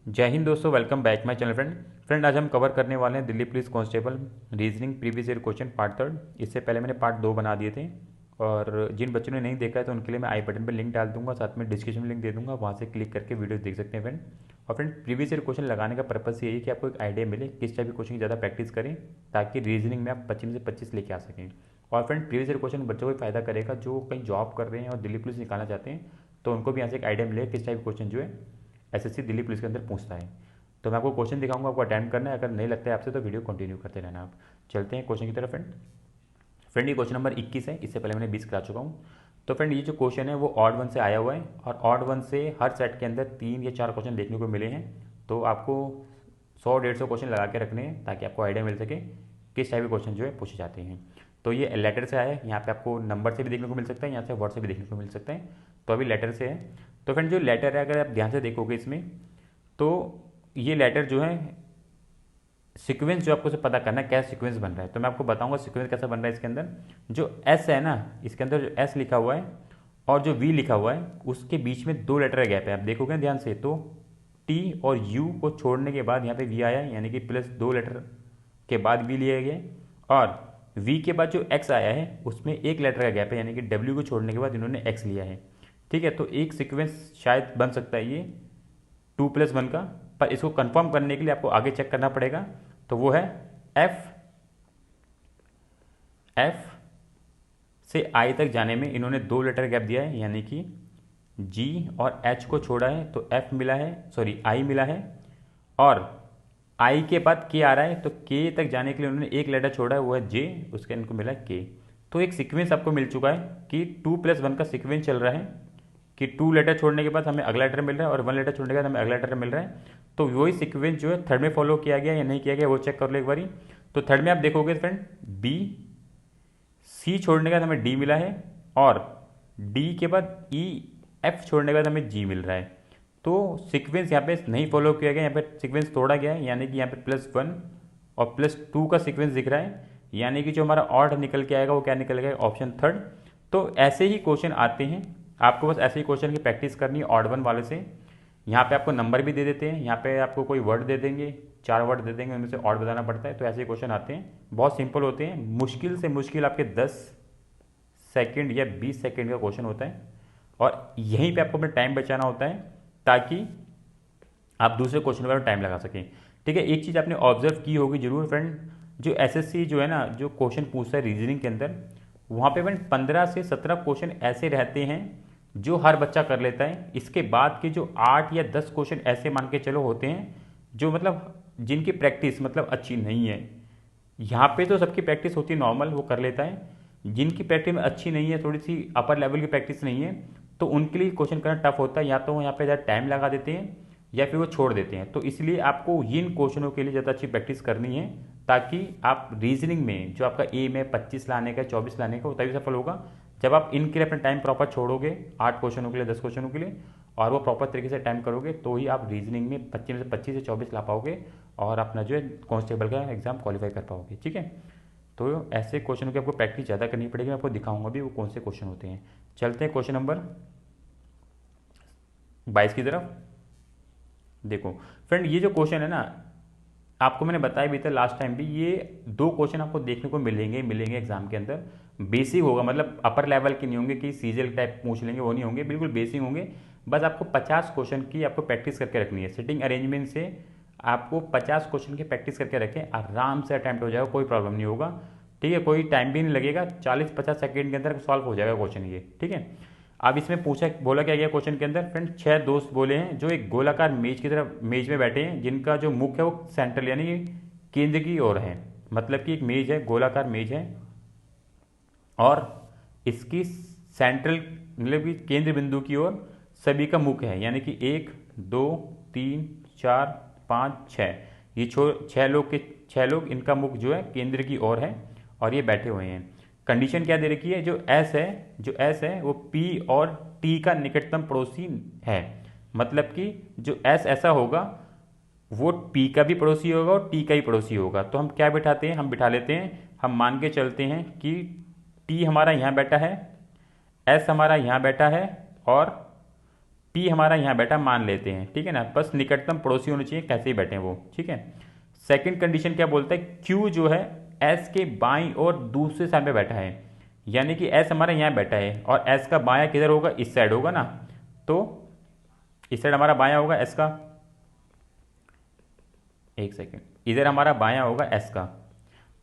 जय हिंद दोस्तों, welcome back my channel friend आज हम कवर करने वाले हैं Delhi police constable reasoning previous year question part third. इससे पहले मैंने पार्ट दो बना दिए थे और जिन बच्चों ने नहीं देखा है तो उनके लिए मैं आई बटन पर लिंक डाल दूंगा, साथ में डिस्क्रिप्शन में लिंक दे दूंगा, वहाँ से क्लिक करके वीडियो देख सकते हैं फ्रेंड। और फ्रेंड प्रीवियस ईयर क्वेश्चन लगाने का पर्पस यही है कि आपको एक आइडिया मिले किस टाइप के क्वेश्चन की ज़्यादा प्रैक्टिस करें ताकि रीजनिंग में आप 25 से 25 लेके आ सकें। और फ्रेंड प्रीवियस ईयर क्वेश्चन बच्चों को फ़ायदा करेगा जो कहीं जॉब कर रहे हैं और दिल्ली पुलिस निकालना चाहते हैं, तो उनको भी यहाँ से एक आइडिया मिलेगा किस टाइप क्वेश्चन जो है एसएससी दिल्ली पुलिस के अंदर पूछता है। तो मैं आपको क्वेश्चन दिखाऊंगा, आपको अटेम्प्ट करना है। अगर नहीं लगता है आपसे तो वीडियो कंटिन्यू करते रहना। आप चलते हैं क्वेश्चन की तरफ फ्रेंड ये क्वेश्चन नंबर 21 है, इससे पहले मैंने 20 करा चुका हूँ। तो फ्रेंड ये जो क्वेश्चन है वो ऑड वन से आया हुआ है और ऑड वन से हर सेट के अंदर 3 या 4 क्वेश्चन देखने को मिले हैं। तो आपको 100-150 क्वेश्चन लगा के रखने हैं ताकि आपको आइडिया मिल सके किस टाइप के क्वेश्चन जो है पूछे जाते हैं। तो ये लेटर से आया है, यहाँ पे आपको नंबर से भी देखने को मिल सकता है, यहाँ से वर्ड से भी देखने को मिल सकता है। तो अभी लेटर से है। तो फ्रेंड जो लेटर है अगर आप ध्यान से देखोगे इसमें, तो ये लेटर जो है सीक्वेंस जो आपको से पता करना है क्या सीक्वेंस बन रहा है, तो मैं आपको बताऊंगा सीक्वेंस कैसा बन रहा है। इसके अंदर जो एस है ना, इसके अंदर जो एस लिखा हुआ है और जो वी लिखा हुआ है उसके बीच में 2 लेटर का गैप है। आप देखोगे ध्यान से तो टी और यू को छोड़ने के बाद यहाँ पे वी आया है, यानी कि प्लस 2 लेटर के बाद वी लिया गया। और वी के बाद जो एक्स आया है उसमें 1 लेटर का गैप है, यानी कि डब्ल्यू को छोड़ने के बाद इन्होंने एक्स लिया है। ठीक है, तो एक सीक्वेंस शायद बन सकता है ये 2+1 का, पर इसको कंफर्म करने के लिए आपको आगे चेक करना पड़ेगा। तो वो है एफ एफ से आई तक जाने में इन्होंने 2 लेटर गैप दिया है, यानी कि जी और एच को छोड़ा है तो एफ मिला है, सॉरी आई मिला है। और आई के बाद के आ रहा है तो के तक जाने के लिए उन्होंने 1 लेटर छोड़ा है, वो है जे, उसके इनको मिला है के। तो एक सीक्वेंस आपको मिल चुका है कि 2+1 का सीक्वेंस चल रहा है कि 2 लेटर छोड़ने के बाद हमें अगला लेटर मिल रहा है और 1 लेटर छोड़ने के बाद हमें अगला लेटर मिल रहा है। तो वही सीक्वेंस जो है थर्ड में फॉलो किया गया या नहीं किया गया वो चेक कर लो एक बारी। तो थर्ड में आप देखोगे फ्रेंड बी सी छोड़ने के बाद हमें डी मिला है और डी के बाद ई एफ छोड़ने के बाद हमें जी मिल रहा है। तो सीक्वेंस यहाँ पे नहीं फॉलो किया गया, यहाँ पे सीक्वेंस तोड़ा गया है, यानी कि यहाँ पे +1 और +2 का सीक्वेंस दिख रहा है, यानी कि जो हमारा ऑड निकल के आएगा वो क्या निकल गया, ऑप्शन थर्ड। तो ऐसे ही क्वेश्चन आते हैं, आपको बस ऐसे ही क्वेश्चन की प्रैक्टिस करनी है ऑड वन वाले से। यहाँ पे आपको नंबर भी दे देते हैं, यहाँ पे आपको कोई वर्ड दे देंगे, 4 वर्ड दे देंगे, उनमें से ऑड बताना पड़ता है। तो ऐसे ही क्वेश्चन आते हैं, बहुत सिंपल होते हैं, मुश्किल से मुश्किल आपके 10 सेकंड या 20 सेकंड का क्वेश्चन होता है और यहीं पे आपको अपना टाइम बचाना होता है ताकि आप दूसरे क्वेश्चन पर टाइम लगा सकें। ठीक है, एक चीज़ आपने ऑब्जर्व की होगी जरूर फ्रेंड, जो एसएससी जो है ना, जो क्वेश्चन पूछता है रीजनिंग के अंदर, वहाँ पे फ्रेंड 15 से 17 क्वेश्चन ऐसे रहते हैं जो हर बच्चा कर लेता है। इसके बाद के जो 8 या 10 क्वेश्चन ऐसे मान के चलो होते हैं जो मतलब जिनकी प्रैक्टिस मतलब अच्छी नहीं है। यहाँ पे तो सबकी प्रैक्टिस होती है नॉर्मल, वो कर लेता है। जिनकी प्रैक्टिस में अच्छी नहीं है, थोड़ी सी अपर लेवल की प्रैक्टिस नहीं है, तो उनके लिए क्वेश्चन करना टफ होता है। या तो वो यहाँ पे ज़्यादा टाइम लगा देते हैं या फिर वो छोड़ देते हैं। तो इसलिए आपको इन क्वेश्चनों के लिए ज़्यादा अच्छी प्रैक्टिस करनी है ताकि आप रीजनिंग में जो आपका एम है 25 लाने का, 24 लाने का, वो तभी सफल होगा जब आप इनके लिए अपना टाइम प्रॉपर छोड़ोगे, 8 क्वेश्चनों के लिए, 10 क्वेश्चनों के लिए, और वो प्रॉपर तरीके से टाइम करोगे, तो ही आप रीजनिंग में 25 से 24 ला पाओगे और अपना जो है कांस्टेबल का एग्जाम क्वालिफाई कर पाओगे। ठीक है, तो ऐसे क्वेश्चनों की आपको प्रैक्टिस ज़्यादा करनी पड़ेगी, मैं आपको दिखाऊंगा भी वो कौन से क्वेश्चन होते हैं। चलते हैं क्वेश्चन नंबर 22 की तरफ। देखो फ्रेंड, ये जो क्वेश्चन है ना, आपको मैंने बताया भी था लास्ट टाइम भी, ये 2 क्वेश्चन आपको देखने को मिलेंगे एग्जाम के अंदर। बेसिक होगा, मतलब अपर लेवल के नहीं होंगे कि सीजल टाइप पूछ लेंगे, वो नहीं होंगे, बिल्कुल बेसिक होंगे। बस आपको 50 क्वेश्चन की आपको प्रैक्टिस करके रखनी है, सिटिंग अरेंजमेंट से आपको 50 क्वेश्चन की प्रैक्टिस करके रखें, आराम से अटैम्प्ट हो जाएगा, कोई प्रॉब्लम नहीं होगा। ठीक है, कोई टाइम भी नहीं लगेगा, 40-50 सेकेंड के अंदर सॉल्व हो जाएगा क्वेश्चन ये। ठीक है, अब इसमें पूछा बोला क्या गया क्वेश्चन के अंदर फ्रेंड, 6 दोस्त बोले हैं जो एक गोलाकार मेज की तरफ मेज में बैठे हैं जिनका जो मुख है वो सेंट्रल यानी कि केंद्र की ओर है। मतलब कि एक मेज है, गोलाकार मेज है और इसकी सेंट्रल मतलब कि केंद्र बिंदु की ओर सभी का मुख है, यानी कि 1 2 3 4 5 6, ये 6 लोग इनका मुख जो है केंद्र की ओर है और ये बैठे हुए हैं। कंडीशन क्या दे रखी है, जो एस है वो पी और टी का निकटतम पड़ोसी है। मतलब कि जो एस ऐसा होगा वो पी का भी पड़ोसी होगा और टी का ही पड़ोसी होगा। तो हम क्या बिठाते हैं, हम बिठा लेते हैं, हम मान के चलते हैं कि टी हमारा यहाँ बैठा है, एस हमारा यहाँ बैठा है और पी हमारा यहाँ बैठा मान लेते हैं, ठीक है ना, बस निकटतम पड़ोसी होने चाहिए, कैसे ही बैठे वो, ठीक है। सेकंड कंडीशन क्या बोलता है, क्यू जो है एस के बाईं और दूसरे साइड पे बैठा है, यानी कि एस हमारा यहाँ बैठा है और एस का बायां किधर होगा, इस साइड होगा ना, तो इस साइड हमारा बायां होगा एस का, एक सेकेंड, इधर हमारा बायां होगा एस का।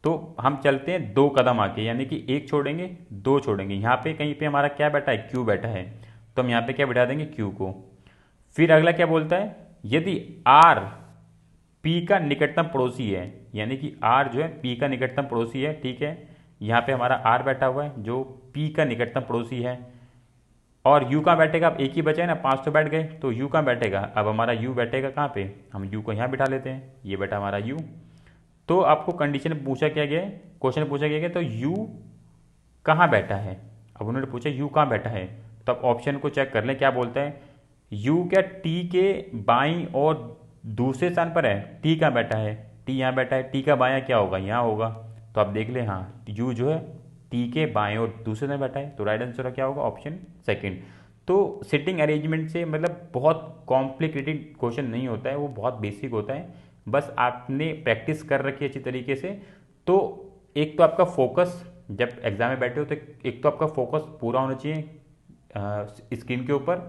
तो हम चलते हैं 2 कदम आके, यानी कि एक छोड़ेंगे 2 छोड़ेंगे, यहाँ पे कहीं पे हमारा क्या बैठा है, क्यू बैठा है, तो हम यहाँ पे क्या बिठा देंगे, क्यू को। फिर अगला क्या बोलता है, यदि आर पी का निकटतम पड़ोसी है, यानी कि आर जो है पी का निकटतम पड़ोसी है, ठीक है, यहाँ पे हमारा आर बैठा हुआ है जो पी का निकटतम पड़ोसी है, और यू कहाँ बैठेगा, अब एक ही बचा है ना, 5 तो बैठ गए, तो यू कहाँ बैठेगा, अब हमारा यू बैठेगा कहाँ पे, हम यू को यहाँ बिठा लेते हैं, ये बैठा हमारा यू। तो आपको कंडीशन पूछा क्या गया है, क्वेश्चन पूछा गया है तो यू कहाँ बैठा है, अब उन्होंने पूछा यू कहाँ बैठा है, तो अब ऑप्शन को चेक कर लें क्या बोलता है, यू क्या टी के बाईं और दूसरे स्थान पर है, टी कहाँ बैठा है, टी यहाँ बैठा है, टी का बायां क्या होगा, यहाँ होगा, तो आप देख लें, हाँ यू जो है टी के बाएं और दूसरे स्थान बैठा है, तो राइट आंसर क्या होगा, ऑप्शन सेकंड। तो सिटिंग अरेंजमेंट से मतलब बहुत कॉम्प्लिकेटेड क्वेश्चन नहीं होता है, वो बहुत बेसिक होता है, बस आपने प्रैक्टिस कर रखी है अच्छी तरीके से। तो एक तो आपका फोकस, जब एग्जाम में बैठे हो तो एक तो आपका फोकस पूरा होना चाहिए स्क्रीन के ऊपर,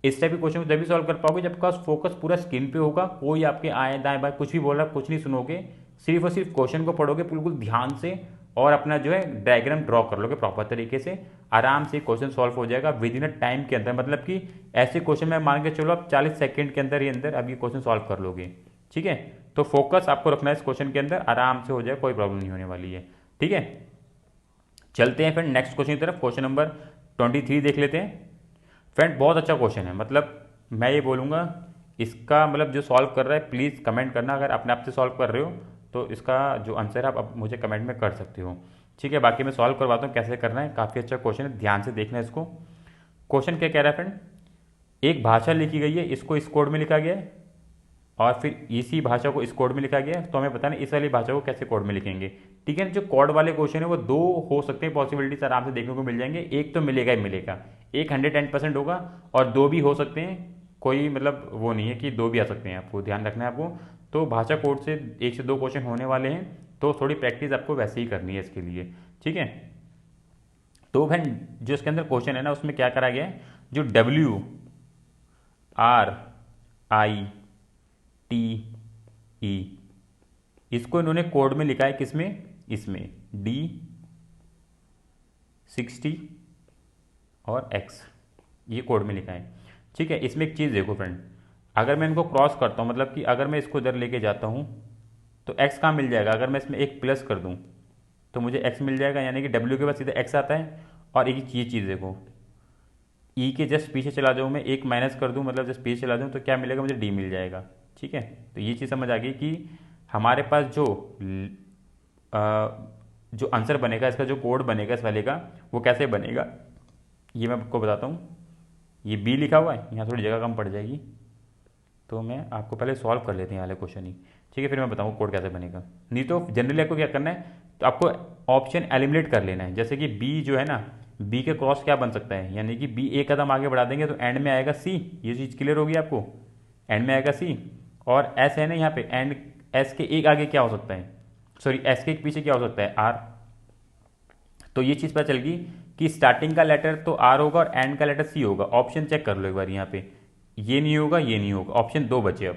इस टाइप के क्वेश्चन को जब भी सॉल्व कर पाओगे जब आपका फोकस पूरा स्क्रीन पे होगा, कोई आपके आए दाएं बाएं कुछ भी बोल रहा है कुछ नहीं सुनोगे, सिर्फ और सिर्फ क्वेश्चन को पढ़ोगे बिल्कुल ध्यान से, और अपना जो है डायग्राम ड्रॉ कर लोगे प्रॉपर तरीके से, आराम से क्वेश्चन सॉल्व हो जाएगा विद इन अ टाइम के अंदर, मतलब कि ऐसे क्वेश्चन में मान के चलो आप 40 सेकंड के अंदर ही अंदर अब ये क्वेश्चन सॉल्व कर लोगे, ठीक है। तो फोकस आपको रखना है इस क्वेश्चन के अंदर, आराम से हो जाए, कोई प्रॉब्लम नहीं होने वाली है, ठीक है। चलते हैं फिर नेक्स्ट क्वेश्चन की तरफ, क्वेश्चन नंबर 23 देख लेते हैं। फ्रेंड बहुत अच्छा क्वेश्चन है, मतलब मैं ये बोलूँगा इसका मतलब जो सॉल्व कर रहा है प्लीज़ कमेंट करना, अगर अपने आप से सॉल्व कर रहे हो तो इसका जो आंसर है आप मुझे कमेंट में कर सकते हो, ठीक है। बाकी मैं सॉल्व करवाता हूँ कैसे करना है, काफ़ी अच्छा क्वेश्चन है, ध्यान से देखना है इसको। क्वेश्चन क्या कह रहा है फ्रेंड, एक भाषा लिखी गई है, इसको इस कोड में लिखा गया है, और फिर इसी भाषा को इस कोड में लिखा गया है, तो हमें पता नहीं इस वाली भाषा को कैसे कोड में लिखेंगे, ठीक है। जो कोड वाले क्वेश्चन है वो 2 हो सकते हैं, पॉसिबिलिटीज आराम से देखने को मिल जाएंगे, एक तो मिलेगा ही मिलेगा, एक 110% होगा, और 2 भी हो सकते हैं, कोई मतलब वो नहीं है कि 2 भी आ सकते हैं, आपको ध्यान रखना है आपको। तो भाषा कोड से 1 से 2 क्वेश्चन होने वाले हैं, तो थोड़ी प्रैक्टिस आपको वैसे ही करनी है इसके लिए, ठीक है। तो फ्रेंड जो इसके अंदर क्वेश्चन है ना उसमें क्या करा गया है, जो WRITE इसको इन्होंने कोड में लिखा है, किसमें, इसमें D60 और X, ये कोड में लिखा है, ठीक है। इसमें एक चीज़ देखो फ्रेंड, अगर मैं इनको क्रॉस करता हूँ, मतलब कि अगर मैं इसको इधर लेके जाता हूँ तो x कहाँ मिल जाएगा, अगर मैं इसमें एक प्लस कर दूँ तो मुझे x मिल जाएगा, यानी कि W के बाद सीधा x आता है। और एक ये चीज़ देखो, E के जस्ट पीछे चला जाऊँ मैं, एक माइनस कर दूँ मतलब जस्ट पीछे चला जाऊँ तो क्या मिलेगा, मुझे D मिल जाएगा, ठीक है। तो ये चीज़ समझ आ गई कि हमारे पास जो आंसर बनेगा, इसका जो कोड बनेगा इस वाले का, वो कैसे बनेगा ये मैं आपको बताता हूँ। ये बी लिखा हुआ है, यहाँ थोड़ी जगह कम पड़ जाएगी, तो मैं आपको पहले सॉल्व कर लेते हैं वाले क्वेश्चन ही, ठीक है, फिर मैं बताऊँ कोड कैसे बनेगा। नहीं तो जनरली आपको क्या करना है, तो आपको ऑप्शन एलिमिनेट कर लेना है, जैसे कि बी जो है ना, बी के क्रॉस क्या बन सकता है, यानी कि बी एक कदम आगे बढ़ा देंगे तो एंड में आएगा सी, ये चीज़ क्लियर होगी आपको, एंड में आएगा सी। और एस है ना यहाँ पे, एंड एस के एक आगे क्या हो सकता है, सॉरी एस के एक पीछे क्या हो सकता है, आर। तो ये चीज़ पता चल गई कि स्टार्टिंग का लेटर तो आर होगा और एंड का लेटर सी होगा। ऑप्शन चेक कर लो एक बार, यहाँ पे ये नहीं होगा ये नहीं होगा, ऑप्शन 2 बचे अब,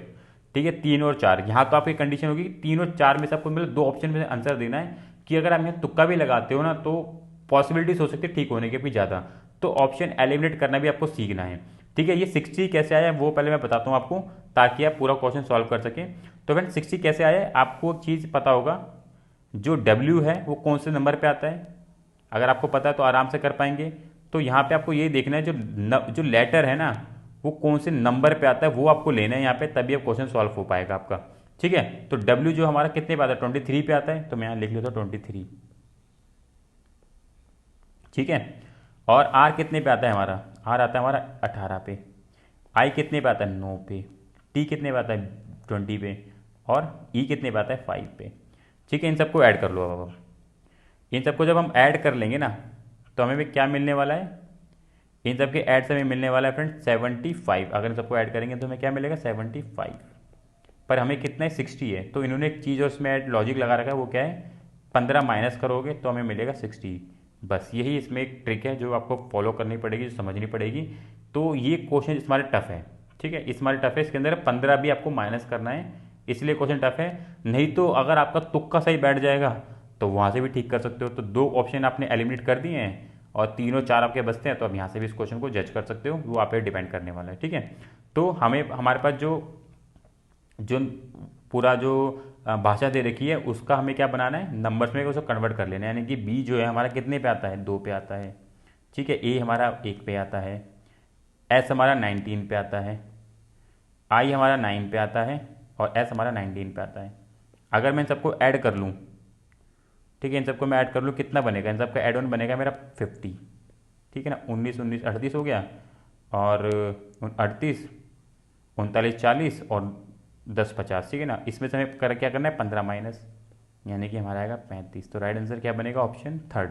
ठीक है, 3 और 4। यहाँ तो आपकी कंडीशन होगी कि 3 और 4 में से आपको मतलब 2 ऑप्शन में से आंसर देना है, कि अगर आप यहाँ तुक्का भी लगाते हो ना तो पॉसिबिलिटीज हो सकती है ठीक होने के भी ज़्यादा, तो ऑप्शन एलिमिनेट करना भी आपको सीखना है, ठीक है। ये 60 कैसे आया वो पहले मैं बताता हूँ आपको, ताकि आप पूरा क्वेश्चन सॉल्व कर सकें। तो फ्रेंड 60 कैसे आया है, आपको एक चीज़ पता होगा, जो W है वो कौन से नंबर पे आता है, अगर आपको पता है तो आराम से कर पाएंगे। तो यहाँ पे आपको ये देखना है जो लेटर है ना वो कौन से नंबर पे आता है, वो आपको लेना है यहाँ पे, तभी आप क्वेश्चन सॉल्व हो पाएगा आपका, ठीक है। तो W जो हमारा कितने पे आता है, 23 पे आता है, तो मैं यहाँ लिख लेता हूँ 23, ठीक है। और R कितने पे आता है हमारा, R आता है हमारा 18 पे, I कितने पे आता है 9 पे, T कितने पे आता है 20 पे, और E कितने पे आता है 5 पे, ठीक है। इन सबको ऐड कर लो अब इन सबको जब हम ऐड कर लेंगे ना तो हमें भी क्या मिलने वाला है, इन सब के ऐड से हमें मिलने वाला है फ्रेंड 75। अगर इन सबको ऐड करेंगे तो हमें क्या मिलेगा 75, पर हमें कितना है 60 है। तो इन्होंने एक चीज़ और इसमें लॉजिक लगा रखा है, वो क्या है 15 माइनस करोगे तो हमें मिलेगा 60। बस यही इसमें एक ट्रिक है जो आपको फॉलो करनी पड़ेगी, जो समझनी पड़ेगी। तो ये क्वेश्चन इसमारे टफ है, ठीक है, इसमारे टफ है, इसके अंदर 15 भी आपको माइनस करना है, इसलिए क्वेश्चन टफ है। नहीं तो अगर आपका तुक्का सही बैठ जाएगा तो वहाँ से भी ठीक कर सकते हो। तो दो ऑप्शन आपने एलिमिनेट कर दिए हैं और तीनों चार आपके बचते हैं, तो अब यहाँ से भी इस क्वेश्चन को जज कर सकते हो, वो आप पे डिपेंड करने वाला है, ठीक है। तो हमें हमारे पास जो जो पूरा जो भाषा दे रखी है उसका हमें क्या बनाना है, नंबर्स में उसको कन्वर्ट कर लेना है। यानी कि बी जो है हमारा कितने पे आता है, 2 पे आता है, ठीक है। ए हमारा 1 पे आता है, एस हमारा 19 पे आता है, आई हमारा 9 पे आता है और एस हमारा 19 पे आता है। अगर मैं इन सबको ऐड कर लूँ, ठीक है, इन सबको मैं ऐड कर लूँ, कितना बनेगा, इन सबका एड ऑन बनेगा मेरा 50, ठीक है ना। 19 19 38 हो गया, और 38 39 40 और 10 50, ठीक है ना। इसमें से हमें क्या करना है 15 माइनस, यानी कि हमारा आएगा 35। तो राइट आंसर क्या बनेगा, ऑप्शन थर्ड।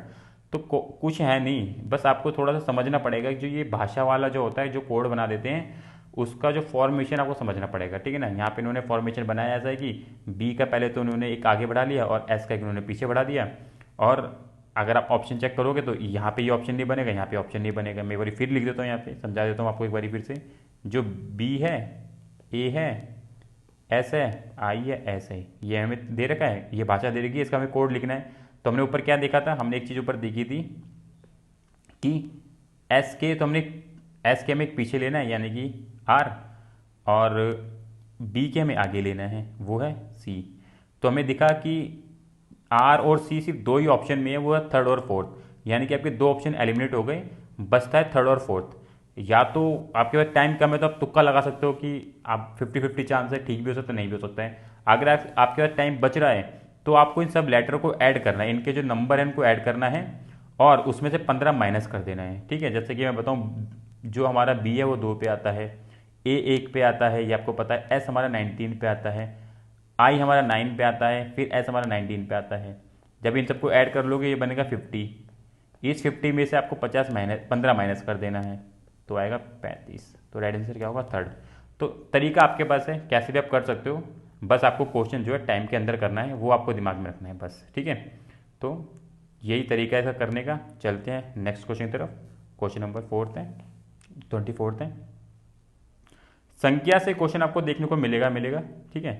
तो कुछ है नहीं, बस आपको थोड़ा सा समझना पड़ेगा जो ये भाषा वाला जो होता है, जो कोड बना देते हैं, उसका जो फॉर्मेशन आपको समझना पड़ेगा, ठीक है ना। यहाँ पे इन्होंने फॉर्मेशन बनाया ऐसा है कि बी का पहले तो उन्होंने एक आगे बढ़ा लिया और एस का एक उन्होंने पीछे बढ़ा दिया। और अगर आप ऑप्शन चेक करोगे तो यहाँ पे ये ऑप्शन नहीं बनेगा, यहाँ पे ऑप्शन नहीं बनेगा। मैं एक बार फिर लिख देता हूँ, यहाँ पे समझा देता हूँ आपको एक बार फिर से। जो बी है, ए है, एस है, आई है, एस है, ये हमें दे रखा है, ये भाषा दे रखी है, इसका हमें कोड लिखना है। तो हमने ऊपर क्या देखा था, हमने एक चीज़ ऊपर देखी थी कि एस के, तो हमने एस के हमें एक पीछे लेना है यानी कि आर, और बी के हमें आगे लेना है वो है सी। तो हमें दिखा कि आर और सी सिर्फ दो ही ऑप्शन में है, वो है थर्ड और फोर्थ, यानी कि आपके दो ऑप्शन एलिमिनेट हो गए, बचता है थर्ड और फोर्थ। या तो आपके पास टाइम कम है तो आप तुक्का लगा सकते हो कि आप 50-50 चांस है, ठीक भी हो सकता है नहीं भी हो सकता है। अगर आपके पास टाइम बच रहा है तो आपको इन सब लेटर को ऐड करना है, इनके जो नंबर है इनको ऐड करना है और उसमें से 15 माइनस कर देना है, ठीक है। जैसे कि मैं बताऊँ, जो हमारा बी है वो 2 पे आता है, ए 1 पे आता है, ये आपको पता है, एस हमारा 19 पे आता है, आई हमारा 9 पे आता है, फिर एस हमारा 19 पे आता है। जब इन सबको ऐड कर लोगे ये बनेगा 50। इस 50 में से आपको 15 माइनस कर देना है, तो आएगा 35। तो राइट आंसर क्या होगा, थर्ड। तो तरीका आपके पास है, कैसे भी आप कर सकते हो, बस आपको क्वेश्चन जो है टाइम के अंदर करना है, वो आपको दिमाग में रखना है बस, ठीक है। तो यही तरीका है इसका करने का। चलते हैं नेक्स्ट क्वेश्चन की तरफ। क्वेश्चन नंबर 24 है। संख्या से क्वेश्चन आपको देखने को मिलेगा, ठीक है।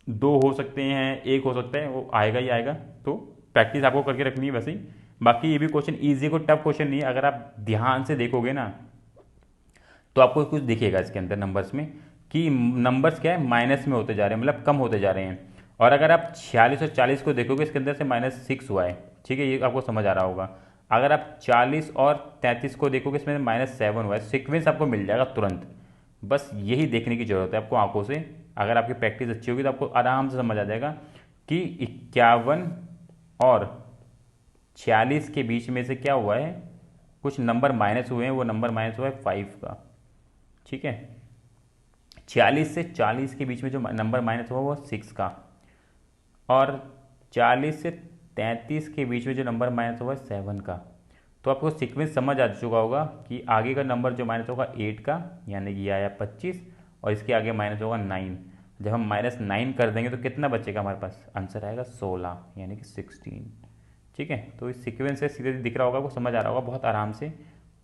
2 हो सकते हैं, 1 हो सकता है, वो आएगा ही आएगा। तो प्रैक्टिस आपको करके रखनी है वैसे ही। बाकी ये भी क्वेश्चन ईजी को टफ क्वेश्चन नहीं है, अगर आप ध्यान से देखोगे ना तो आपको कुछ दिखेगा इसके अंदर नंबर्स में कि नंबर्स क्या है, माइनस में होते जा रहे हैं, मतलब कम होते जा रहे हैं। और अगर आप 46 और 40 को देखोगे, इसके अंदर से -6 हुआ है, ठीक है, ये आपको समझ आ रहा होगा। अगर आप 40 और 33 को देखोगे, इसमें -7 हुआ है। सीक्वेंस आपको मिल जाएगा तुरंत, बस यही देखने की जरूरत है आपको आंखों से। अगर आपकी प्रैक्टिस अच्छी होगी तो आपको आराम से समझ आ जाएगा कि 51 और 46 के बीच में से क्या हुआ है, कुछ नंबर माइनस हुए हैं, वो नंबर माइनस हुआ है 5 का, ठीक है। 46 से 40 के बीच में जो नंबर माइनस हुआ वो 6 का, और 40 से 33 के बीच में जो नंबर माइनस हुआ है 7 का। तो आपको सीक्वेंस समझ आ चुका होगा कि आगे का नंबर जो माइनस होगा 8 का, यानी कि ये आया 25, और इसके आगे माइनस होगा 9। जब हम -9 कर देंगे तो कितना बचेगा हमारे पास, आंसर आएगा 16, यानी कि 16, ठीक है। तो इस सीक्वेंस से सीधे दिख रहा होगा, वो समझ आ रहा होगा बहुत आराम से,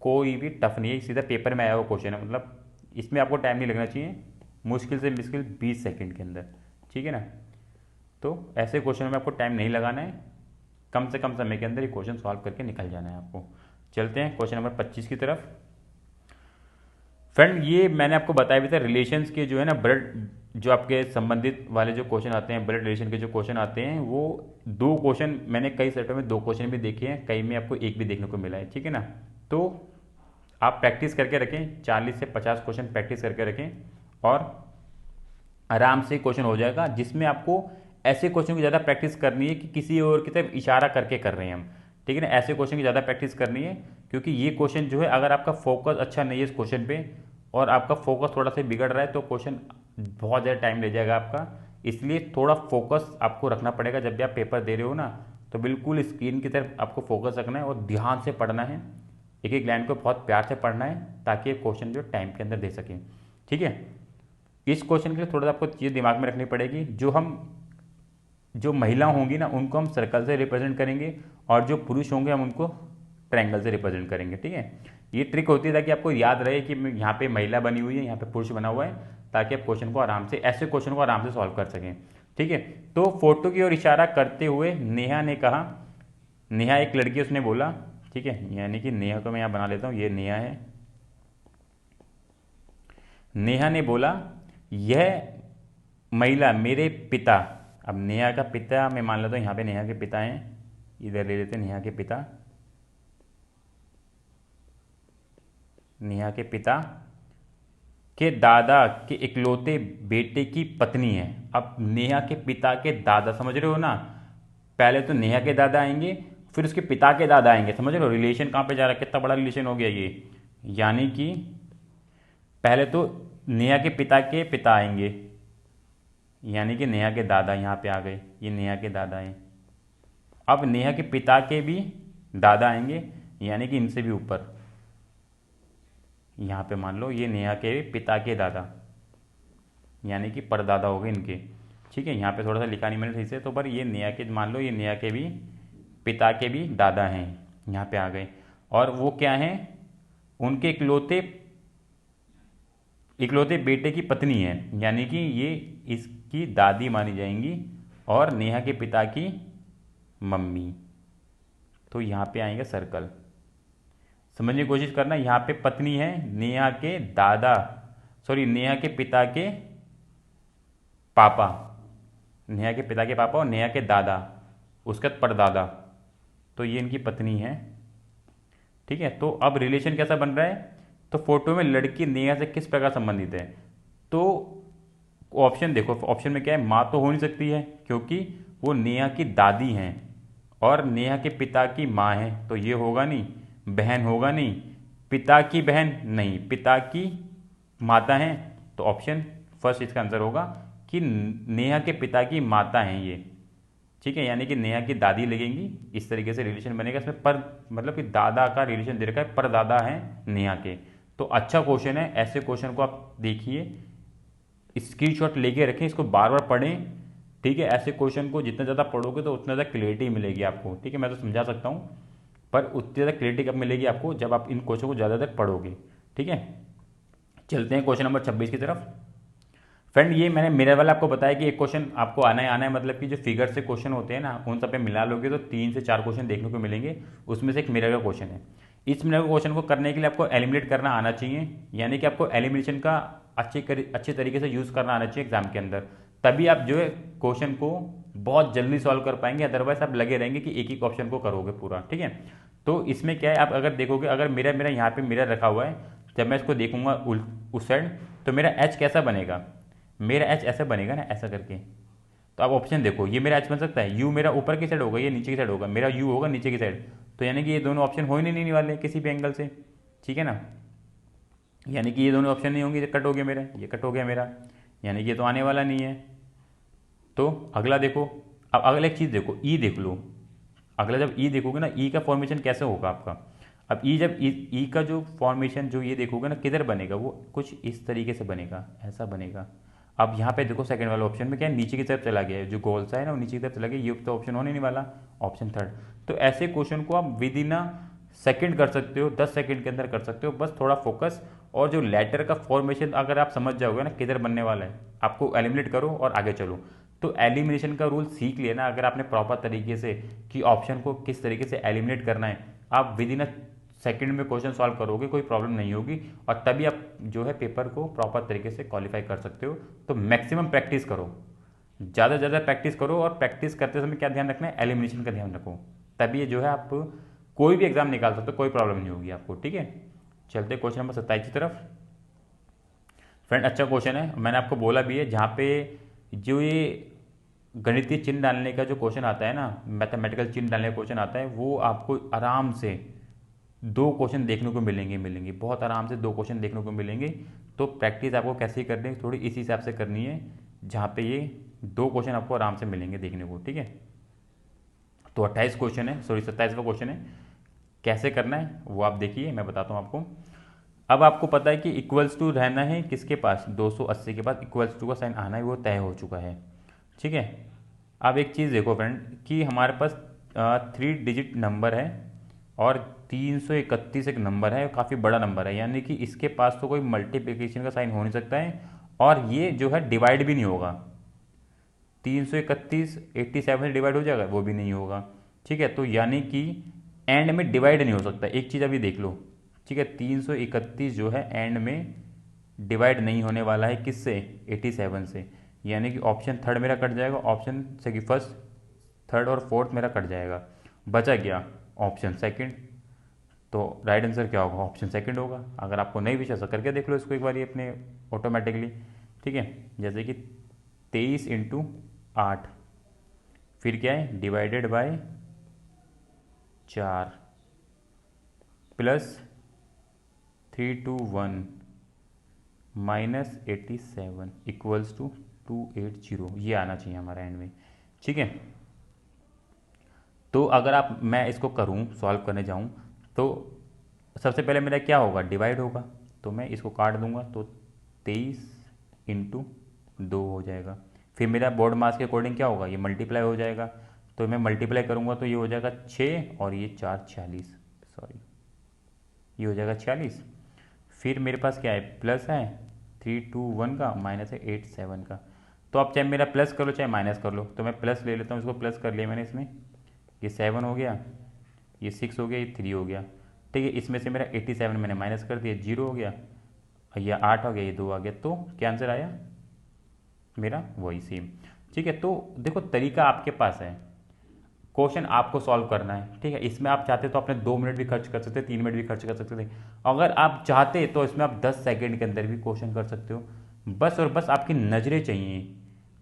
कोई भी टफ नहीं है, सीधा पेपर में आया हुआ क्वेश्चन है, मतलब इसमें आपको टाइम नहीं लगना चाहिए, मुश्किल से मुश्किल 20 सेकंड के अंदर, ठीक है ना। तो ऐसे क्वेश्चन में आपको टाइम नहीं लगाना है, कम से कम समय के अंदर ये क्वेश्चन सॉल्व करके निकल जाना है आपको। चलते हैं क्वेश्चन नंबर 25 की तरफ। फ्रेंड, ये मैंने आपको बताया भी था, रिलेशंस के जो है ना, ब्लड जो आपके संबंधित वाले जो क्वेश्चन आते हैं, ब्लड रिलेशन के जो क्वेश्चन आते हैं, वो 2 क्वेश्चन मैंने कई सेटों में 2 क्वेश्चन भी देखे हैं, कई में आपको 1 भी देखने को मिला है, ठीक है ना। तो आप प्रैक्टिस करके रखें, 40 से 50 क्वेश्चन प्रैक्टिस करके रखें और आराम से क्वेश्चन हो जाएगा। जिसमें आपको ऐसे क्वेश्चन की ज़्यादा प्रैक्टिस करनी है कि किसी और की तरफ इशारा करके कर रहे हैं हम, ठीक है ना। ऐसे क्वेश्चन की ज़्यादा प्रैक्टिस करनी है, क्योंकि ये क्वेश्चन जो है, अगर आपका फोकस अच्छा नहीं है इस क्वेश्चन पे और आपका फोकस थोड़ा सा बिगड़ रहा है तो क्वेश्चन बहुत ज़्यादा टाइम ले जाएगा आपका। इसलिए थोड़ा फोकस आपको रखना पड़ेगा जब भी आप पेपर दे रहे हो ना, तो बिल्कुल स्क्रीन की तरफ आपको फोकस रखना है और ध्यान से पढ़ना है। एक एक लाइन को बहुत प्यार से पढ़ना है ताकि क्वेश्चन जो टाइम के अंदर दे सकें। ठीक है, इस क्वेश्चन के लिए थोड़ा सा आपको चीज़ दिमाग में रखनी पड़ेगी। जो महिला होंगी ना उनको हम सर्कल से रिप्रेजेंट करेंगे, और जो पुरुष होंगे हम उनको ट्रायंगल से रिप्रेजेंट करेंगे। ठीक है, ये ट्रिक होती है ताकि आपको याद रहे कि यहाँ पे महिला बनी हुई है, यहाँ पे पुरुष बना हुआ है, ताकि आप क्वेश्चन को आराम से, ऐसे क्वेश्चन को आराम से सॉल्व कर सकें। ठीक है, तो फोटो की ओर इशारा करते हुए नेहा ने कहा, नेहा एक लड़की, उसने बोला, ठीक है, यानी कि नेहा को मैं यहाँ बना लेता हूँ, ये नेहा है। नेहा ने बोला, यह महिला मेरे पिता, अब नेहा का पिता मैं मान लेता हूँ, यहाँ पे नेहा के पिता हैं, इधर ले लेते हैं नेहा के पिता, नेहा के पिता के दादा के इकलौते बेटे की पत्नी है। अब नेहा के पिता के दादा, समझ रहे हो ना, पहले तो नेहा के दादा आएंगे, फिर उसके पिता के दादा आएंगे, समझ रहे हो रिलेशन कहाँ पे जा रहा है, कितना बड़ा रिलेशन हो गया ये। यानी कि पहले तो नेहा के पिता आएंगे, यानी कि नेहा के दादा यहाँ पे आ गए, ये नेहा के दादा हैं। अब नेहा के पिता के भी दादा आएंगे, यानी कि इनसे भी ऊपर, यहाँ पे मान लो ये नेहा के पिता के दादा, यानी कि परदादा हो गए इनके। ठीक है, यहाँ पे थोड़ा सा लिखा नहीं मैंने सही से, तो पर ये नेहा के, मान लो ये नेहा के भी पिता के भी दादा हैं, यहाँ पे आ गए। और वो क्या हैं, उनके इकलौते बेटे की पत्नी है, यानी कि ये इसकी दादी मानी जाएंगी, और नेहा के पिता की मम्मी। तो यहाँ पे आएंगे सर्कल, समझने की कोशिश करना। यहाँ पे पत्नी है नेहा के दादा, सॉरी नेहा के पिता के पापा, नेहा के पिता के पापा और नेहा के दादा, उसके बाद परदादा, तो ये इनकी पत्नी है। ठीक है, तो अब रिलेशन कैसा बन रहा है, तो फोटो में लड़की नेहा से किस प्रकार संबंधित है। तो ऑप्शन देखो, ऑप्शन में क्या है, माँ तो हो नहीं सकती है क्योंकि वो नेहा की दादी हैं, और नेहा के पिता की माँ है, तो ये होगा नहीं, बहन होगा नहीं, पिता की बहन नहीं, पिता की माता हैं, तो ऑप्शन फर्स्ट इसका आंसर होगा कि नेहा के पिता की माता हैं ये। ठीक है, यानी कि नेहा की दादी लगेंगी, इस तरीके से रिलेशन बनेगा। इसमें पर मतलब कि दादा का रिलेशन दे रखा है, परदादा हैं नेहा के। तो अच्छा क्वेश्चन है, ऐसे क्वेश्चन को आप देखिए, स्क्रीनशॉट लेके रखें, इसको बार बार पढ़ें। ठीक है, ऐसे क्वेश्चन को जितना ज़्यादा पढ़ोगे तो उतना ज़्यादा क्लियरिटी मिलेगी आपको। ठीक है, मैं तो समझा सकता हूँ, पर उतनी ज़्यादा क्लियरिटी कब मिलेगी आपको, जब आप इन क्वेश्चन को ज़्यादा तक पढ़ोगे। ठीक है, चलते हैं क्वेश्चन नंबर 26 की तरफ। फ्रेंड, ये मैंने मेरे वाला आपको बताया कि एक क्वेश्चन आपको आना है, मतलब कि जो फिगर से क्वेश्चन होते हैं ना, उन सब पे मिला लोगे तो 3 से 4 क्वेश्चन देखने को मिलेंगे, उसमें से एक मिरर का क्वेश्चन है। इस मिरर का क्वेश्चन को करने के लिए आपको एलिमिनेट करना आना चाहिए, यानी कि आपको एलिमिनेशन का अच्छे तरीके से यूज़ करना आना चाहिए एग्जाम के अंदर, तभी आप जो है क्वेश्चन को बहुत जल्दी सॉल्व कर पाएंगे, अदरवाइज आप लगे रहेंगे कि एक ही ऑप्शन को करोगे पूरा। ठीक है, तो इसमें क्या है, आप अगर देखोगे, अगर मेरा यहाँ पे मिरर रखा हुआ है, जब मैं इसको देखूंगा उस साइड, तो मेरा एच कैसा बनेगा, मेरा एच ऐसा बनेगा ना, ऐसा करके। तो आप ऑप्शन देखो, ये मेरा एच बन सकता है, यू मेरा ऊपर की साइड होगा, ये नीचे की साइड होगा, मेरा यू होगा नीचे की साइड, तो यानी कि ये दोनों ऑप्शन हो ही नहीं वाले किसी भी एंगल से। ठीक है ना, यानी कि ये दोनों ऑप्शन नहीं होंगे, ये कट हो गया मेरा, ये कट हो गया मेरा, यानी कि ये तो आने वाला नहीं है। तो अगला देखो, अब अगला एक चीज़ देखो, ई देख लो, अगला जब ई देखोगे ना, ई का फॉर्मेशन कैसे होगा आपका। अब ई जब ई का जो फॉर्मेशन जो ये देखोगे ना, किधर बनेगा, वो कुछ इस तरीके से बनेगा, ऐसा बनेगा। अब यहाँ पे देखो सेकंड वाला ऑप्शन में क्या है, नीचे की तरफ चला गया है, जो गोल सा है ना वो नीचे की तरफ चला गया, ये तो ऑप्शन होने नहीं वाला, ऑप्शन थर्ड। तो ऐसे क्वेश्चन को आप विद इन सेकंड कर सकते हो, 10 सेकंड के अंदर कर सकते हो, बस थोड़ा फोकस, और जो लेटर का फॉर्मेशन अगर आप समझ जाओगे ना किधर बनने वाला है, आपको एलिमिनेट करो और आगे चलो। तो एलिमिनेशन का रूल सीख लिया ना अगर आपने प्रॉपर तरीके से, कि ऑप्शन को किस तरीके से एलिमिनेट करना है, आप विद इन सेकंड में क्वेश्चन सॉल्व करोगे, कोई प्रॉब्लम नहीं होगी, और तभी आप जो है पेपर को प्रॉपर तरीके से क्वालिफाई कर सकते हो। तो मैक्सिमम प्रैक्टिस करो, ज़्यादा से ज़्यादा प्रैक्टिस करो, और प्रैक्टिस करते समय क्या ध्यान रखना है, एलिमिनेशन का ध्यान रखो, तभी ये जो है आप कोई भी एग्जाम निकाल सकते हो, कोई प्रॉब्लम नहीं होगी आपको। ठीक है, चलते क्वेश्चन नंबर 27 की तरफ। फ्रेंड, अच्छा क्वेश्चन है, मैंने आपको बोला भी है, जहाँ पे जो ये गणितीय चिन्ह डालने का जो क्वेश्चन आता है ना, मैथमेटिकल चिन्ह डालने का क्वेश्चन आता है, वो आपको आराम से 2 क्वेश्चन देखने को मिलेंगे, बहुत आराम से 2 क्वेश्चन देखने को मिलेंगे। तो प्रैक्टिस आपको कैसे करनी है, थोड़ी इसी हिसाब से करनी है, जहाँ पे ये 2 क्वेश्चन आपको आराम से मिलेंगे देखने को। ठीक है, तो 28 क्वेश्चन है, सॉरी 27वां क्वेश्चन है, कैसे करना है वो आप देखिए, मैं बताता हूँ आपको। अब आपको पता है कि इक्वल्स टू रहना है किसके पास, 280 के पास इक्वल्स टू का साइन आना है, वो तय हो चुका है। ठीक है। अब एक चीज़ देखो फ्रेंड कि हमारे पास 3 डिजिट नंबर है और 331 एक नंबर है, काफ़ी बड़ा नंबर है, यानी कि इसके पास तो कोई मल्टीप्लिकेशन का साइन हो नहीं सकता है, और ये जो है डिवाइड भी नहीं होगा। 331 87 से डिवाइड हो जाएगा, वो भी नहीं होगा। ठीक है, तो यानी कि एंड में डिवाइड नहीं हो सकता। एक चीज़ अभी देख लो, ठीक है, 331 जो है एंड में डिवाइड नहीं होने वाला है, किससे, 87 से, यानी कि ऑप्शन थर्ड मेरा कट जाएगा, ऑप्शन से फर्स्ट, थर्ड और फोर्थ मेरा कट जाएगा, बचा गया ऑप्शन सेकंड। तो राइट आंसर क्या होगा, ऑप्शन सेकंड होगा। अगर आपको नहीं विश्वास करके देख लो इसको एक बार अपने ऑटोमेटिकली। ठीक है, जैसे कि 23 × 8, फिर क्या है, divided by 4 plus 321 -87 equals to 280, ये आना चाहिए हमारा एंड में। ठीक है, तो अगर आप, मैं इसको करूं सॉल्व करने जाऊं तो सबसे पहले मेरा क्या होगा, डिवाइड होगा, तो मैं इसको काट दूंगा, तो 23 × 2 हो जाएगा। फिर मेरा बोर्ड मास के अकॉर्डिंग क्या होगा, ये मल्टीप्लाई हो जाएगा, तो मैं मल्टीप्लाई करूंगा तो ये हो जाएगा 6 और ये 4 46, सॉरी ये हो जाएगा 46। फिर मेरे पास क्या है, प्लस है 321 का, माइनस है 87 का। तो आप चाहे मेरा प्लस कर लो चाहे माइनस कर लो, तो मैं प्लस ले लेता हूँ, इसको प्लस कर लिया मैंने इसमें, ये 7 हो गया, ये 6 हो गया, ये 3 हो गया। ठीक है, इसमें से मेरा 87 मैंने माइनस कर दिया, 0 हो गया, ये 8 हो गया, ये 2 आ गया, तो क्या आंसर आया मेरा, वही सेम। ठीक है, तो देखो तरीका आपके पास है, क्वेश्चन आपको सॉल्व करना है। ठीक है, इसमें आप चाहते तो अपने 2 मिनट भी खर्च कर सकते, 3 मिनट भी खर्च कर सकते थे, अगर आप चाहते तो इसमें आप 10 सेकंड के अंदर भी क्वेश्चन कर सकते हो। बस और बस आपकी नज़रें चाहिए,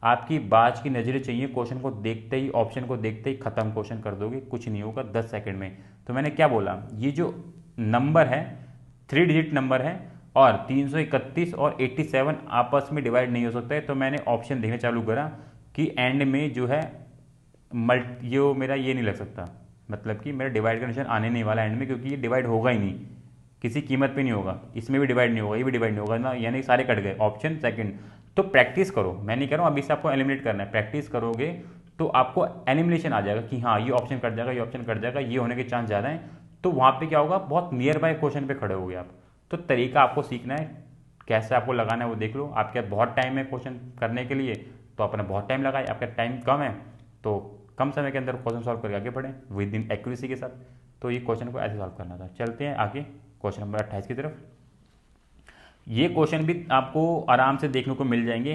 आपकी बाज की नज़रें चाहिए, क्वेश्चन को देखते ही, ऑप्शन को देखते ही खत्म क्वेश्चन कर दोगे, कुछ नहीं होगा 10 सेकंड में। तो मैंने क्या बोला, ये जो नंबर है 3 डिजिट नंबर है और 331 और 87 आपस में डिवाइड नहीं हो सकता है, तो मैंने ऑप्शन देखना चालू करा कि एंड में जो है ये मेरा ये नहीं लग सकता, मतलब कि मेरा डिवाइड का निशान आने नहीं वाला एंड में, क्योंकि ये डिवाइड होगा ही नहीं, किसी कीमत पे नहीं होगा, इसमें भी डिवाइड नहीं होगा, ये भी डिवाइड नहीं होगा ना, यानी सारे कट गए, ऑप्शन सेकंड। तो प्रैक्टिस करो, मैं नहीं कह रहा हूँ अभी से आपको एलिमिनेट करना है, प्रैक्टिस करोगे तो आपको एलिमिनेशन आ जाएगा कि हाँ ये ऑप्शन कट जाएगा, ये ऑप्शन कट जाएगा, ये होने के चांस ज़्यादा हैं, तो वहाँ पे क्या होगा, बहुत नियर बाय क्वेश्चन पे खड़े हो गए आप। तो तरीका आपको सीखना है, कैसे आपको लगाना है वो देख लो। आपके पास बहुत टाइम है क्वेश्चन करने के लिए, तो अपना बहुत टाइम लगाए, आपका टाइम कम है तो कम समय के अंदर क्वेश्चन सॉल्व करके आगे बढ़ें विद इन एक्यूरेसी के साथ। तो ये क्वेश्चन को ऐसे सॉल्व करना था। चलते हैं आगे क्वेश्चन नंबर 28 की तरफ। ये क्वेश्चन भी आपको आराम से देखने को मिल जाएंगे।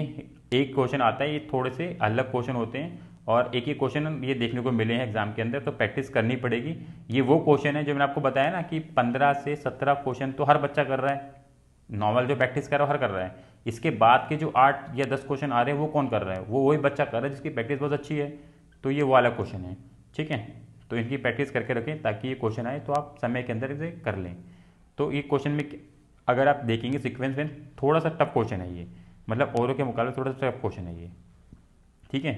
एक क्वेश्चन आता है, ये थोड़े से अलग क्वेश्चन होते हैं और एक ही क्वेश्चन ये देखने को मिले हैं एग्जाम के अंदर, तो प्रैक्टिस करनी पड़ेगी। ये वो क्वेश्चन है जो मैंने आपको बताया ना कि 15 से 17 क्वेश्चन तो हर बच्चा कर रहा है, नॉर्मल जो प्रैक्टिस कर रहा है हर कर रहा है। इसके बाद के जो 8 या 10 क्वेश्चन आ रहे हैं वो कौन कर रहा है, वो वही बच्चा कर रहा है जिसकी प्रैक्टिस बहुत अच्छी है। तो ये वो वाला क्वेश्चन है, ठीक है। तो इनकी प्रैक्टिस करके रखें ताकि ये क्वेश्चन आए तो आप समय के अंदर इसे कर लें। तो ये क्वेश्चन में अगर आप देखेंगे सीक्वेंस में थोड़ा सा टफ क्वेश्चन है ये, मतलब औरों के मुकाबले थोड़ा सा टफ क्वेश्चन है ये, ठीक है।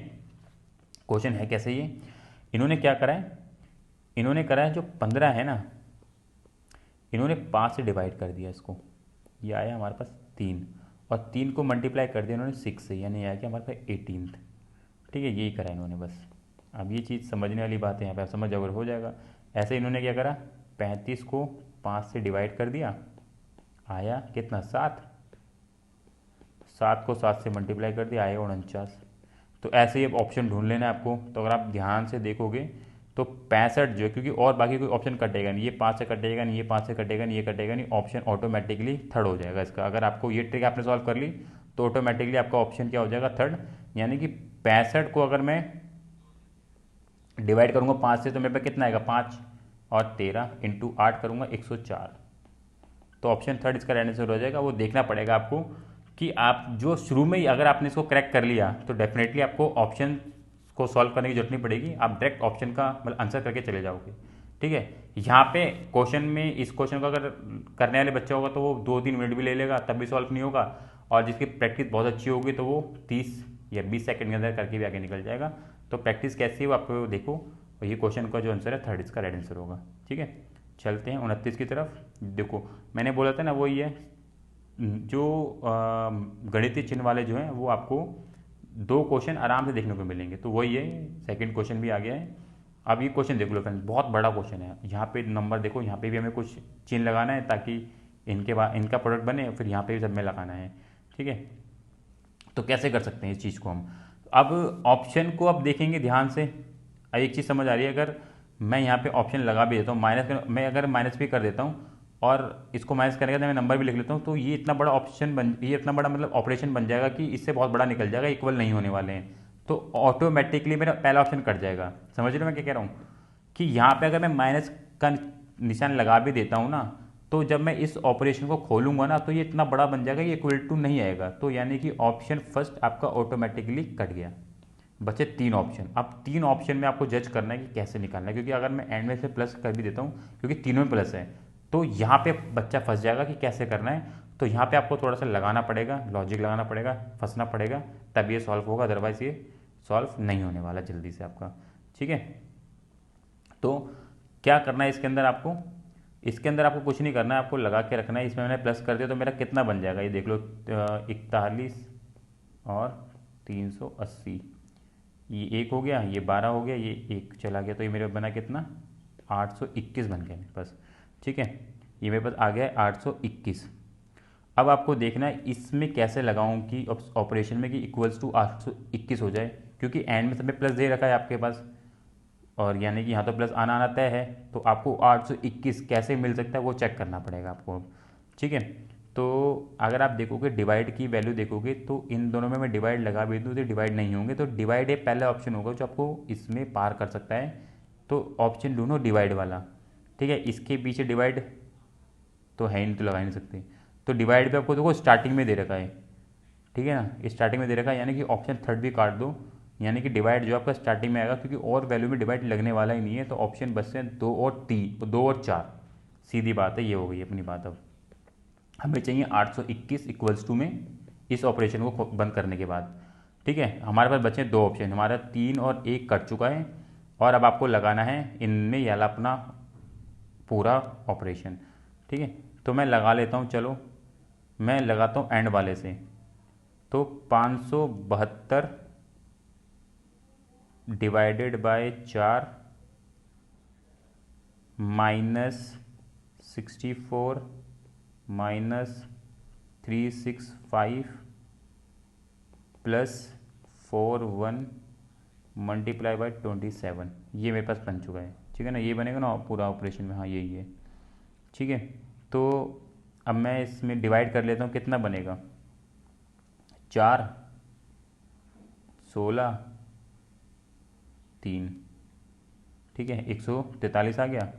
क्वेश्चन है कैसे ये, इन्होंने क्या करा है, इन्होंने करा है जो 15 है ना, इन्होंने 5 से डिवाइड कर दिया इसको, ये आया हमारे पास 3 और 3 को मल्टीप्लाई कर दिया इन्होंने 6 से, यानी आया कि हमारे पास 18th। ठीक है, यही करा इन्होंने बस। अब ये चीज़ समझने वाली बात है, यहाँ पे आप समझ जाओगे हो जाएगा। ऐसे इन्होंने क्या करा, 35 को 5 से डिवाइड कर दिया, आया कितना 7, 7 को 7 से मल्टीप्लाई कर दिया, आया 49। तो ऐसे ही अब ऑप्शन ढूंढ लेना है आपको। तो अगर आप ध्यान से देखोगे तो 65 जो है, क्योंकि और बाकी कोई ऑप्शन कटेगा नहीं, ये 5 से कटेगा नहीं, ये 5 से कटेगा नहीं, ये कटेगा नहीं, ऑप्शन ऑटोमेटिकली थर्ड हो जाएगा इसका। अगर आपको ये ट्रिक आपने सॉल्व कर ली तो ऑटोमेटिकली आपका ऑप्शन क्या हो जाएगा, थर्ड। यानी कि 65 को अगर मैं डिवाइड करूँगा 5 से तो मेरे पास कितना आएगा, 5 और 13 इंटू 8 करूँगा 104। तो ऑप्शन थर्ड इसका राइट आंसर हो जाएगा। वो देखना पड़ेगा आपको कि आप जो शुरू में ही अगर आपने इसको क्रैक कर लिया तो डेफिनेटली आपको ऑप्शन को सॉल्व करने की जरूरत नहीं पड़ेगी, आप डायरेक्ट ऑप्शन का मतलब आंसर करके चले जाओगे, ठीक है। यहाँ पे क्वेश्चन में इस क्वेश्चन को अगर करने वाले बच्चा होगा तो वो 2-3 मिनट भी ले लेगा तब भी सॉल्व नहीं होगा, और जिसकी प्रैक्टिस बहुत अच्छी होगी तो वो 30 या 20 सेकंड के अंदर करके भी आगे निकल जाएगा। तो प्रैक्टिस कैसी है वो आपको देखो, और ये क्वेश्चन का जो आंसर है थर्ड इसका राइट आंसर होगा, ठीक है। चलते हैं 29 की तरफ। देखो मैंने बोला था ना, वो ये जो गणितीय चिन्ह वाले जो हैं वो आपको दो क्वेश्चन आराम से देखने को मिलेंगे, तो वही है। सेकंड क्वेश्चन भी आ गया है। अब ये क्वेश्चन देख लो फ्रेंड्स, बहुत बड़ा क्वेश्चन है। यहाँ पे नंबर देखो, यहाँ पे भी हमें कुछ चिन्ह लगाना है ताकि इनके बाद इनका प्रोडक्ट बने, फिर यहाँ पे भी सब में लगाना है। ठीक है, तो कैसे कर सकते हैं इस चीज़ को हम? अब ऑप्शन को अब देखेंगे ध्यान से। अब एक चीज़ समझ आ रही है, अगर मैं यहाँ पे ऑप्शन लगा भी देता हूँ, मैं अगर माइनस भी कर देता हूँ और इसको माइनस करने के बाद मैं नंबर भी लिख लेता हूँ, तो ये इतना बड़ा ये इतना बड़ा मतलब ऑपरेशन बन जाएगा कि इससे बहुत बड़ा निकल जाएगा, इक्वल नहीं होने वाले हैं। तो ऑटोमेटिकली मेरा पहला ऑप्शन कट जाएगा। समझ रहे हो मैं क्या कह रहा हूँ? कि यहाँ पे अगर मैं माइनस का निशान लगा भी देता हूँ ना, तो जब मैं इस ऑपरेशन को खोलूंगा ना, तो ये इतना बड़ा बन जाएगा, ये इक्वल टू नहीं आएगा। तो यानी कि ऑप्शन फर्स्ट आपका ऑटोमेटिकली कट गया। बचे तीन ऑप्शन। अब तीन ऑप्शन में आपको जज करना है कि कैसे निकालना है, क्योंकि अगर मैं एंड में से प्लस कर भी देता हूँ, क्योंकि तीनों में प्लस है, तो यहाँ पे बच्चा फंस जाएगा कि कैसे करना है। तो यहाँ पे आपको थोड़ा सा लगाना पड़ेगा, लॉजिक लगाना पड़ेगा, फंसना पड़ेगा, तब ये सॉल्व होगा, अदरवाइज ये सॉल्व नहीं होने वाला जल्दी से आपका। ठीक है, तो क्या करना है इसके अंदर आपको? इसके अंदर आपको कुछ नहीं करना है, आपको लगा के रखना है। इसमें मैंने प्लस कर दिया तो मेरा कितना बन जाएगा ये देख लो, 41 और 380। ये एक हो गया, ये 12 हो गया, ये एक चला गया, तो ये मेरे बना कितना? 821 बन गया मेरे पास। ठीक है, ये मेरे पास आ गया है 821। अब आपको देखना है इसमें कैसे लगाऊं कि ऑपरेशन में कि इक्वल्स टू 821 हो जाए, क्योंकि एंड में सबने प्लस दे रखा है आपके पास, और यानी कि यहाँ तो प्लस आना आना तय है। तो आपको 821 कैसे मिल सकता है वो चेक करना पड़ेगा आपको। ठीक है, तो अगर आप देखोगे डिवाइड की वैल्यू देखोगे, तो इन दोनों में मैं डिवाइड लगा भी दूँ तो डिवाइड नहीं होंगे, तो डिवाइड ये पहला ऑप्शन होगा जो आपको इसमें पार कर सकता है। तो ऑप्शन ढूंढो डिवाइड वाला। ठीक है, इसके पीछे डिवाइड तो है ही नहीं, तो लगा ही नहीं सकते। तो डिवाइड पे आपको देखो स्टार्टिंग में दे रखा है। ठीक है ना, स्टार्टिंग में दे रखा है, यानी कि ऑप्शन थर्ड भी काट दो, यानी कि डिवाइड जो आपका स्टार्टिंग में आएगा, क्योंकि और वैल्यू में डिवाइड लगने वाला ही नहीं है। तो ऑप्शन बचते हैं 2 और 4। सीधी बात है, ये हो गई अपनी बात। अब हमें चाहिए 821 इक्वल्स टू में इस ऑपरेशन को बंद करने के बाद। ठीक है, हमारे पास बचे दो ऑप्शन, हमारा 3 और 1 कट चुका है, और अब आपको लगाना है इनमें ये वाला अपना पूरा ऑपरेशन। ठीक है, तो मैं लगा लेता हूँ, चलो मैं लगाता हूँ एंड वाले से। तो 572 divided by 4 minus 64 minus 365 plus 41 multiply by 27, ये मेरे पास बन चुका है। ठीक है ना, ये बनेगा ना पूरा ऑपरेशन में, हाँ यही है। ठीक है, तो अब मैं इसमें डिवाइड कर लेता हूँ, कितना बनेगा? 4 16 3। ठीक है, 143 आ गया,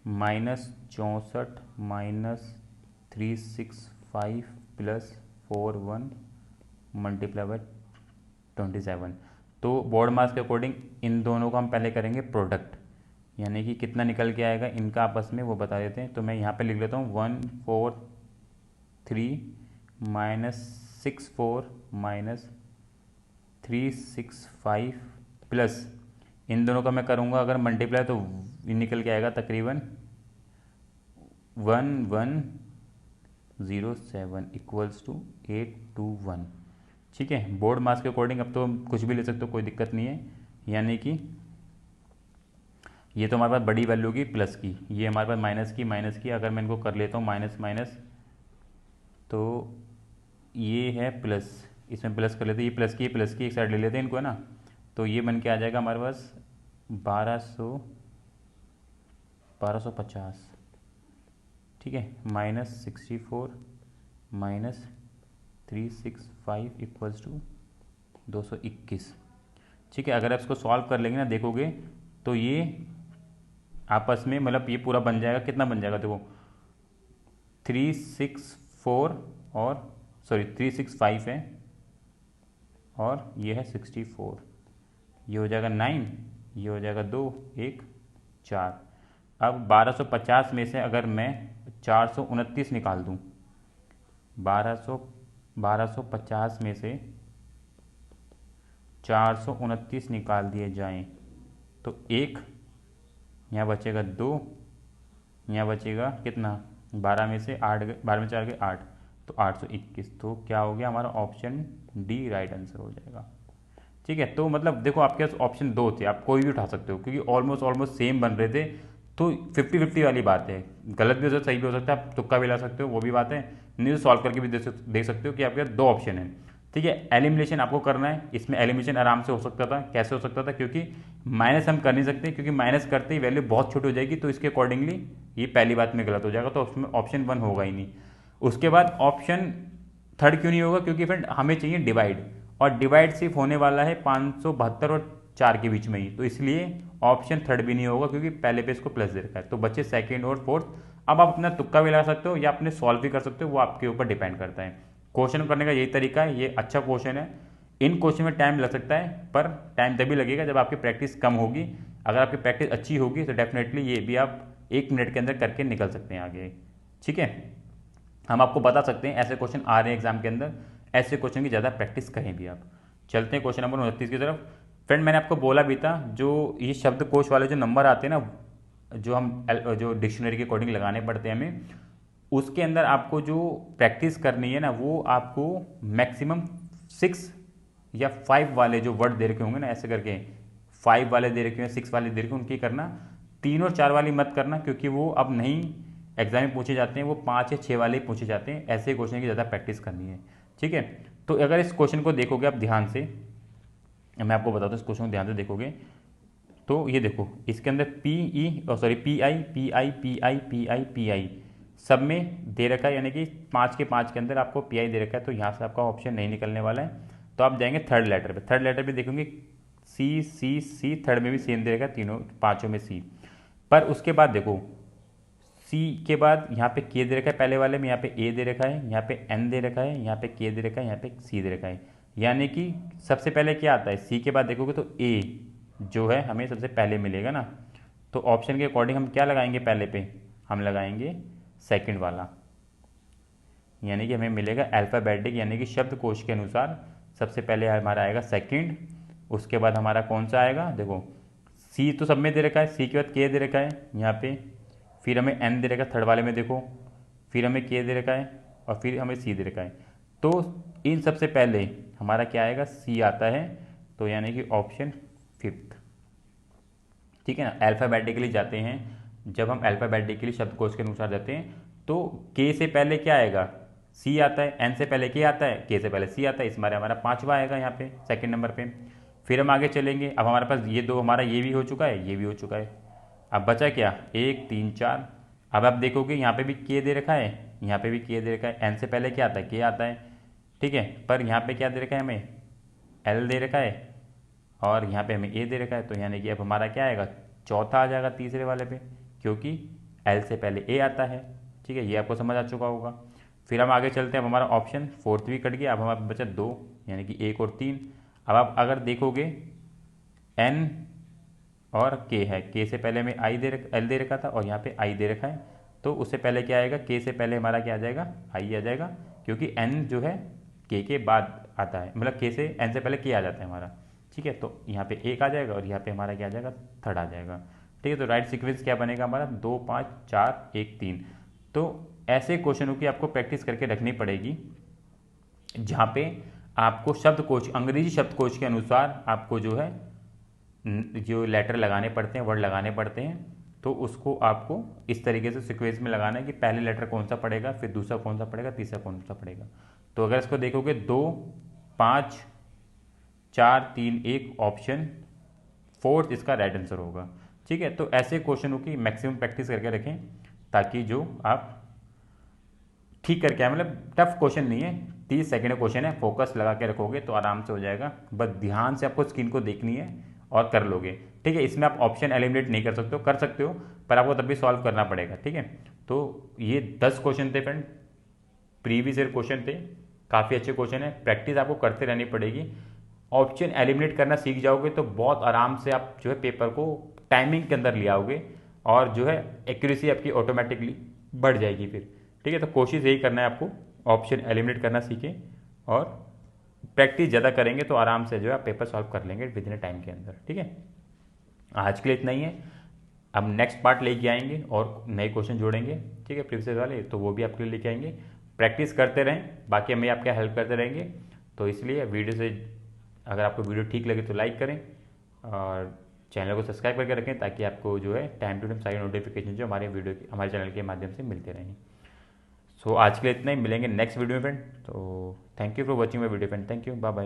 -64 -365 प्लस 41 मल्टीप्लाई बाय 27। तो बोर्ड मास के अकॉर्डिंग इन दोनों का हम पहले करेंगे प्रोडक्ट, यानी कि कितना निकल के आएगा इनका आपस में, वो बता देते हैं। तो मैं यहाँ पे लिख लेता हूँ 143 -64 -365 प्लस इन दोनों का मैं करूँगा अगर मल्टीप्लाई, तो निकल के आएगा तकरीबन 1107 इक्वल्स टू 821। ठीक है, बोर्ड मास के अकॉर्डिंग अब तो हम कुछ भी ले सकते हो, कोई दिक्कत नहीं है। यानी कि ये तो हमारे पास बड़ी वैल्यू की प्लस की, ये हमारे पास माइनस की, अगर मैं इनको कर लेता हूँ माइनस माइनस, तो ये है प्लस, इसमें प्लस कर लेते हैं, ये प्लस की एक साइड ले लेते हैं इनको, है ना। तो ये बन के आ जाएगा हमारे पास 1250। ठीक है, -64 -365 इक्वल्स टू 221। ठीक है, अगर आप इसको सॉल्व कर लेंगे ना, देखोगे तो ये आपस में मतलब ये पूरा बन जाएगा, कितना बन जाएगा देखो, 364 और 365 है, और ये है 64, ये हो जाएगा 9, ये हो जाएगा 2 1 4। अब 1250 में से अगर मैं 429 निकाल दूँ, 1250 में से 429 निकाल दिए जाएं, तो एक यहाँ बचेगा 2, यहाँ बचेगा कितना, 12 में से 8 गए, 12 में 4 गए 8, तो 821। तो क्या हो गया हमारा, ऑप्शन डी राइट आंसर हो जाएगा। ठीक है, तो मतलब देखो आपके पास ऑप्शन दो थे, आप कोई भी उठा सकते हो क्योंकि ऑलमोस्ट सेम बन रहे थे। तो 50-50 वाली बात है, गलत भी हो सकता है सही भी हो सकता है, आप तुक्का भी ला सकते हो, वो भी बात है। नहीं तो सॉल्व करके भी देख सकते हो कि आपके पास दो ऑप्शन है। ठीक है, एलिमिनेशन आपको करना है, इसमें एलिमिनेशन आराम से हो सकता था। कैसे हो सकता था, क्योंकि माइनस हम कर नहीं सकते, क्योंकि माइनस करते ही वैल्यू बहुत छोटी हो जाएगी, तो इसके अकॉर्डिंगली ये पहली बात में गलत हो जाएगा, तो उसमें ऑप्शन 1 होगा ही नहीं। उसके बाद ऑप्शन थर्ड क्यों नहीं होगा, क्योंकि फ्रेंड हमें चाहिए डिवाइड, और डिवाइड सिर्फ होने वाला है 572 और 4 के बीच में ही, तो इसलिए ऑप्शन थर्ड भी नहीं होगा, क्योंकि पहले पे इसको प्लस दे रखा है। तो बच्चे सेकंड और फोर्थ। अब आप अपना तुक्का भी लगा सकते हो या अपने सॉल्व भी कर सकते हो, वो आपके ऊपर डिपेंड करता है। क्वेश्चन करने का यही तरीका है, ये अच्छा क्वेश्चन है। इन क्वेश्चन में टाइम लग सकता है, पर टाइम तभी लगेगा जब आपकी प्रैक्टिस कम होगी। अगर आपकी प्रैक्टिस अच्छी होगी तो डेफिनेटली ये भी आप 1 मिनट के अंदर करके निकल सकते हैं आगे। ठीक है, हम आपको बता सकते हैं ऐसे क्वेश्चन आ रहे हैं एग्जाम के अंदर, ऐसे क्वेश्चन की ज़्यादा प्रैक्टिस करें भी आप। चलते हैं क्वेश्चन नंबर 29 की तरफ। फ्रेंड मैंने आपको बोला भी था, जो ये शब्दकोश वाले जो नंबर आते हैं ना, जो हम जो डिक्शनरी के अकॉर्डिंग लगाने पड़ते हैं हमें, उसके अंदर आपको जो प्रैक्टिस करनी है ना, वो आपको मैक्सिमम 6 या 5 वाले जो वर्ड दे रखे होंगे ना, ऐसे करके 5 वाले दे रखे हैं, 6 वाले दे रखे हैं, उनकी करना। 3 और 4 वाली मत करना, क्योंकि वो अब नहीं एग्जाम में पूछे जाते हैं, वो 5 या 6 वाले ही पूछे जाते हैं। ऐसे क्वेश्चन की ज़्यादा प्रैक्टिस करनी है। ठीक है, तो अगर इस क्वेश्चन को देखोगे आप ध्यान से, मैं आपको बताता हूँ, इस क्वेश्चन को ध्यान से देखोगे तो ये देखो, इसके अंदर पी आई सब में दे रखा है, यानी कि 5 के 5 के अंदर आपको पी आई दे रखा है, तो यहाँ से आपका ऑप्शन नहीं निकलने वाला है। तो आप जाएंगे थर्ड लेटर पे, थर्ड लेटर पे देखेंगे सी सी सी, थर्ड में भी सेम दे रखा है, तीनों पाँचों में सी। पर उसके बाद देखो, सी के बाद यहाँ पे के दे रखा है, पहले वाले में यहाँ पे ए दे रखा है, यहाँ पे एन दे रखा है, यहाँ पे के दे रखा है, यहाँ पे सी दे रखा है। यानी कि सबसे पहले क्या आता है, सी के बाद देखोगे तो ए जो है हमें सबसे पहले मिलेगा ना। तो ऑप्शन के अकॉर्डिंग हम क्या लगाएंगे, पहले पे हम लगाएंगे सेकंड वाला, यानी कि हमें मिलेगा अल्फ़ाबेटिक, यानी कि शब्दकोश के अनुसार सबसे पहले हमारा आएगा सेकंड। उसके बाद हमारा कौन सा आएगा, देखो सी तो सब में दे रखा है, सी के बाद के दे रखा है यहाँ पे, फिर हमें एन दे रखा है थर्ड वाले में देखो, फिर हमें के दे रखा है, और फिर हमें सी दे रखा है। तो इन सबसे पहले हमारा क्या आएगा, सी आता है, तो यानी कि ऑप्शन फिफ्थ। ठीक है ना, अल्फ़ाबेटिकली जाते हैं, जब हम अल्फ़ाबेटिकली शब्दकोश के अनुसार जाते हैं तो के से पहले क्या आएगा, सी आता है, एन से पहले के आता है, के से पहले सी आता है, इस बारे हमारा पाँचवा आएगा यहाँ पे सेकंड नंबर पे। फिर हम आगे चलेंगे, अब हमारे पास ये दो, हमारा ये भी हो चुका है, ये भी हो चुका है। अब बचा क्या, 1 3 4। अब आप देखोगे यहाँ पे भी के दे रखा है, यहाँ पे भी के दे रखा है, एन से पहले क्या आता है, के आता है। ठीक है, पर यहाँ पे क्या दे रखा है, हमें एल दे रखा है, और यहाँ पे हमें ए दे रखा है। तो यानी कि अब हमारा क्या आएगा, चौथा आ जाएगा तीसरे वाले पे, क्योंकि एल से पहले ए आता है। ठीक है, ये आपको समझ आ चुका होगा। फिर हम आगे चलते हैं, अब हमारा ऑप्शन फोर्थ भी कट गया, अब हमारे बचा 2, यानी कि 1 और 3। अब आप अगर देखोगे एन और के है, के से पहले में एल दे रखा था, और यहाँ पे आई दे रखा है, तो उससे पहले क्या आएगा, के से पहले हमारा क्या आ जाएगा, आई आ जाएगा, क्योंकि एन जो है के बाद आता है, मतलब के से एन से पहले के आ जाता है हमारा। ठीक है, तो यहाँ पे 1 आ जाएगा, और यहाँ पे हमारा क्या आ जाएगा, थर्ड आ जाएगा। ठीक है, तो राइट सीक्वेंस क्या बनेगा हमारा, 2 5 4 1 3। तो ऐसे क्वेश्चनों की आपको प्रैक्टिस करके रखनी पड़ेगी, जहाँ पे आपको शब्दकोश, अंग्रेजी शब्दकोश के अनुसार आपको जो है जो लेटर लगाने पड़ते हैं, वर्ड लगाने पड़ते हैं। तो उसको आपको इस तरीके से सीक्वेंस में लगाना है कि पहले लेटर कौन सा पड़ेगा, फिर दूसरा कौन सा पड़ेगा, तीसरा कौन सा पड़ेगा। तो अगर इसको देखोगे 2 5 4 3 1, ऑप्शन फोर्थ इसका राइट आंसर होगा। ठीक है, तो ऐसे क्वेश्चनों की मैक्सिमम प्रैक्टिस करके रखें, ताकि जो आप ठीक करके आए, मतलब टफ क्वेश्चन नहीं है, 30 सेकंड का क्वेश्चन है, फोकस लगा के रखोगे तो आराम से हो जाएगा। बस ध्यान से आपको स्क्रीन को देखनी है और कर लोगे। ठीक है, इसमें आप ऑप्शन एलिमिनेट नहीं कर सकते हो, कर सकते हो, पर आपको तब भी सॉल्व करना पड़ेगा। ठीक है, तो ये 10 क्वेश्चन थे फ्रेंड, प्रीवियस ईयर क्वेश्चन थे, काफ़ी अच्छे क्वेश्चन है, प्रैक्टिस आपको करते रहनी पड़ेगी। ऑप्शन एलिमिनेट करना सीख जाओगे तो बहुत आराम से आप जो है पेपर को टाइमिंग के अंदर ले आओगे, और जो है एक्यूरेसी आपकी ऑटोमेटिकली बढ़ जाएगी फिर। ठीक है, तो कोशिश यही करना है आपको, ऑप्शन एलिमिनेट करना सीखें, और प्रैक्टिस ज़्यादा करेंगे तो आराम से जो है पेपर सॉल्व कर लेंगे विद इन टाइम के अंदर। ठीक है, आज के लिए इतना ही है। अब नेक्स्ट पार्ट लेके आएंगे और नए क्वेश्चन जोड़ेंगे, ठीक है, प्रीवियस वाले, तो वो भी आपके लिए लेके आएंगे। प्रैक्टिस करते रहें, बाकी हमें आपका हेल्प करते रहेंगे। तो इसलिए वीडियो से अगर आपको वीडियो ठीक लगे तो लाइक करें और चैनल को सब्सक्राइब करके रखें, ताकि आपको जो है टाइम टू टाइम सारी नोटिफिकेशन जो हमारे वीडियो हमारे चैनल के माध्यम से मिलते रहेंगे। सो आज के लिए इतना ही, मिलेंगे नेक्स्ट वीडियो में फ्रेंड। तो thank you for watching my video friend, thank you, bye bye.